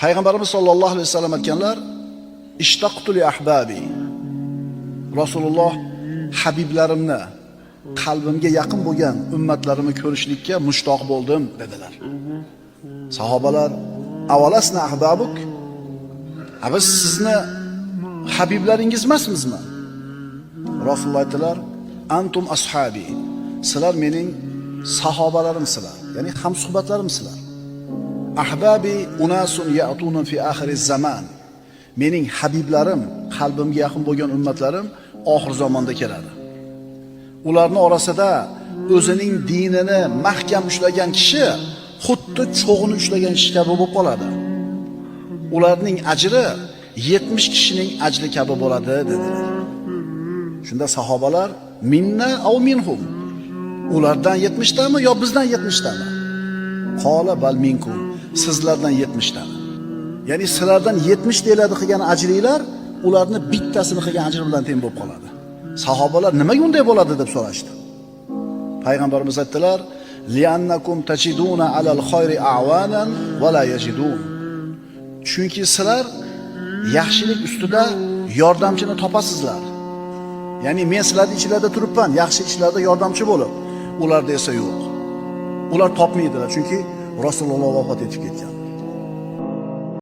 Payg'ambarimiz sollallohu alayhi vasallam aytganlar: "Ishtaqtu li ahbabi." Rasululloh habiblarimni, qalbimga yaqin bo'lgan ummatlarimni ko'rishlikka mushtoq bo'ldim dedilar. Sahobalar: "Avalasna ahbabuk?" Biz sizni habiblaringiz emasmizmi? Rasululloh aytdilar: "Antum ashabi." Sizlar mening sahobalarimsizlar, ya'ni hamsuhbatlarimsizlar. Ahbabi unasun ya'tuna fi oxiriz zaman. Mening habiblarim, qalbimga yaqin bo'lgan ummatlarim oxir zamonda keladi. Ularning orasida o'zining dinini mahkam ushlagan kishi xuddi cho'g'ini ushlagan kishi kabi bo'lib qoladi. Ularning ajri 70 kishining ajri kabi bo'ladi dedilar. Shunda sahobalar: "Minna aw minhum?" Ulardan 70 tami yo bizdan 70 tami? Qola bal minkum. Sizlardan 70 tami. Ya'ni sizlardan 70 deyiladi qilgan ajringlar ularni bittasini qilgan ajri bilan teng bo'lib qoladi. Sahobalar nimaga unday bo'ladi deb so'rashdi. Payg'ambarimiz aytdilar: "Li'annakum tajiduna alal khayri a'wanan va la yajidun." Chunki sizlar yaxshilik ustida yordamchini topasizlar. Ya'ni men sizlarning ichingizda turibman, yaxshi ishlarda yordamchi bo'lib, ularda esa yo'q. Ular topmaydilar, chunki Rasululloh vafot etib ketgan.